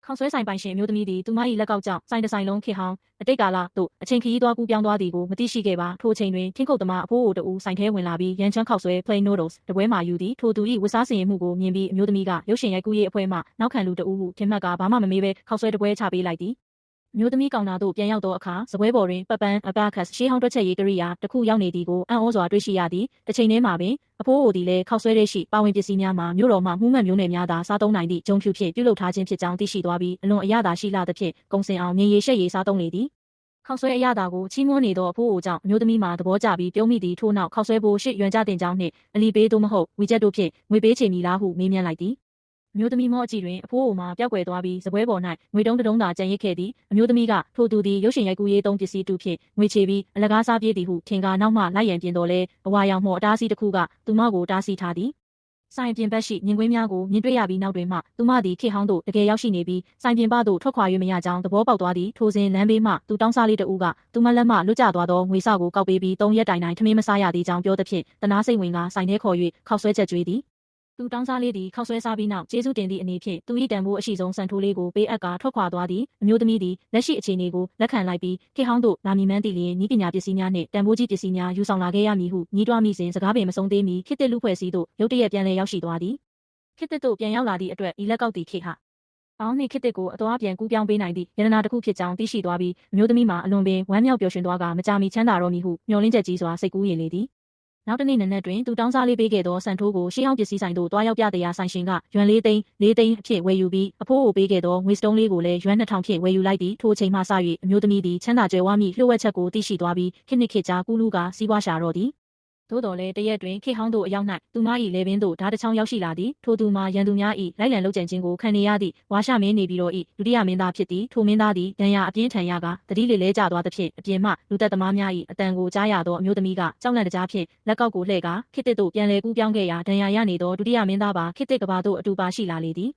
ခေါဆွဲဆိုင်ပိုင်ရှင်မျိုးသမီးသည်သူမ၏လက်ကောက်ကြောင့်ဆိုင်တစ်ဆိုင်လုံးခေဟောင်းအတိတ်ကာလသို့အချိန်ခရီးသွားကူးပြောင်းသွားသည်ကိုမသိရှိခဲ့ပါထိုအချိန်တွင်ထင်းခုတ်သမားအဖိုးအိုတူဆိုင်ထဲဝင်လာပြီးရန်ချမ်းခေါဆွဲ plain noodles တပွဲမှယူသည်ထိုသူ၏ဝတ်စားစင်ရမှုကိုမြင်ပြီးအမျိုးသမီးကရုပ်ရှင်ရိုက်ကူးရေးအဖွဲ့မှနောက်ခံလူတူဟုထင်မှတ်ကဘာမှမမေးဘဲခေါဆွဲတပွဲချပေးလိုက်သည်မျိုးသမီးကောင်နာတို့ပြန်ရောက်သောအခါစပွဲပေါ်တွင်ပပန်းအဘကတ်ရှေးဟောင်းတွက်ချက်ရေးကိရိယာတစ်ခုရောက်နေသည်ကိုအံ့ဩစွာတွေ့ရှိရသည်တစ်ချိန်တည်းမှာပင်အဖိုးအိုသည်လည်းခေါဆွဲရဲရှိပါဝင်ပစ္စည်းများမှာမြို့တော်မှမှုမှန်မျိုးနယ်များသာစားသုံးနိုင်သည့်ဂျုံဖြူဖြင့်ပြုလုပ်ထားခြင်းဖြစ်ကြောင်းသိရှိသွားပြီးအလွန်အရသာရှိလာသဖြင့်ကုံစင်အောင်မြင်ရည်ရှက်ရည်စားသုံးလေသည်ခေါဆွဲအရသာကိုချီးမွမ်းနေသောအဖိုးအိုကြောင့်အမျိုးသမီးမှာသဘောကျပြီးပြုံးမိသည်ထို့နောက်ခေါဆွဲဘိုးရှစ်ရွံကြတင်ကြောင်းနှင့်အလီပေးသို့မဟုတ်ဝီချက်တို့ဖြင့်ငွေပေးချေမီလားဟုမေးမြန်းလိုက်သည်မျိုးသမီးမော့အကြည့်တွင်အဖိုးအိုမှပျောက်ကွယ်သွားပြီးစပွဲပေါ်၌ငွေတုံးတုံးသာကျန်ရစ်ခဲ့သည်အမျိုးသမီးကထိုသူသည်ရုပ်ရှင်ရိုက်ကူးရေးသုံးပစ္စည်းတူဖြင့်ငွေချေပြီးအလကားစားပြေးသည်ဟုထင်ကနောက်မှလိုက်ရန်ပြင်တော်လဲအဝါရောင်မော်အတားစီးတစ်ခုကသူမကိုတားဆီးထားသည်ဆိုင်ပြင်ဘက်ရှိမြင်ကွင်းများကိုမြင်တွေ့ရပြီးနောက်တွင်မှသူမသည်ခေဟောင်းသို့တကယ်ရောက်ရှိနေပြီးဆိုင်ပြင်ပသို့ထွက်ခွာ၍မရကြောင်းသဘောပေါက်သွားသည်ထိုစဉ်လမ်းဘေးမှသူတောင်းစားလေးတဦးကသူမလက်မှလွတ်ကျသွားသောငွေစကိုကောက်ပေးပြီး3ရက်တိုင်တိုင်ထမင်းမစားရသေးကြောင်းပြောသဖြင့်တနာစိတ်ဝင်ကဆိုင်ထဲခေါ်၍ခောက်ဆွဲချက်ကျွေးသည်သူတောင်းစားလေးသည်ခောက်ဆွဲစားပြီးနောက်ကျေးဇူးတင်သည့်အနေဖြင့်သူ၏တန်ဖိုးအရှိဆုံးစံထိုးလေးကိုပေးအပ်ကာထွက်ခွာသွားသည်အမျိုးသမီးသည်လက်ရှိအခြေအနေကိုလက်ခံလိုက်ပြီးခေဟောင်းသို့လာမည်မှန်းသိလျင်ဤပညာပစ္စည်းများနှင့်တန်ဖိုးကြီးပစ္စည်းများယူဆောင်လာခဲ့ရမည်ဟုညှိတွားမိစဉ်စကားပင်မဆုံးသေးမီခေတ်သစ်လူဖွဲ့စည်းသို့ရုတ်တရက်ပြန်လည်ရောက်ရှိသွားသည်ခေတ်သစ်သို့ပြန်ရောက်လာသည့်အတွက်ဤလက်ကောက်သည်ခေဟပေါင်းနှင့်ခေတ်သစ်ကိုအသွားပြန်ကူးပြောင်းပေးနိုင်သည့်ယန္တနာတစ်ခုဖြစ်ကြောင်းသိရှိသွားပြီးအမျိုးသမီးမှာအလွန်ပင်ဝမ်းမြောက်ပျော်ရွှင်သွားကမကြာမီချမ်းသာတော်မူဟုမျှော်လင့်ချက်ကြီးစွာစိတ်ကူးရင်လေသည်နောက်တစ်နေ့နံနက်တွင်သူတောင်းစားလေးပေးခဲ့သောစံထိုးကိုရှေးဟောင်းပစ္စည်းဆိုင်သို့တွားရောက်ပြတရားဆိုင်ရှင်ကယွမ်4 သိန်းအဖြစ်ဝယ်ယူပြီးအဖိုးအိုပေးခဲ့သောငွေစတုံးလေးကိုလည်းယွမ်2000ဖြင့်ဝယ်ယူလိုက်သည်ထိုအချိန်မှစ၍အမျိုးသမီးသည်ချမ်းသာကြွယ်ဝမည့်လျှို့ဝှက်ချက်ကိုသိရှိသွားပြီးခေတ်နှစ်ခေတ်ကြားကူးလူးကစီးပွားရှာတော့သည်သို့တော်လည်းတရက်တွင်ခေဟောင်းတို့အရောက်၌သူမ၏လေပင်သို့ဓာတ်တစ်ချောင်းရောက်ရှိလာသည်ထိုသူမှာရန်သူများ၏လိုက်လံလုပ်ကြံခြင်းကိုခံနေရသည့်ဝါရှမင်းနေပြီးတော့၏ဒုတိယမင်းသားဖြစ်သည်ထိုမင်းသားသည်ဒဏ်ရာအပြင်းထန်ရကတတိလေလဲကျသွားသဖြင့်အပြင်မှလူသက်သမားများ၏အတန်ကိုကြားရသောအမျိုးသမီးကကြောက်လန့်တကြားဖြင့်လက်ကောက်ကိုလှည့်ကာခေတ်သစ်သို့ပြန်လည်ကူးပြောင်းခဲ့ရာဒဏ်ရာရနေသောဒုတိယမင်းသားပါခေတ်သစ်ကဘာသို့အတူပါရှိလာလေသည်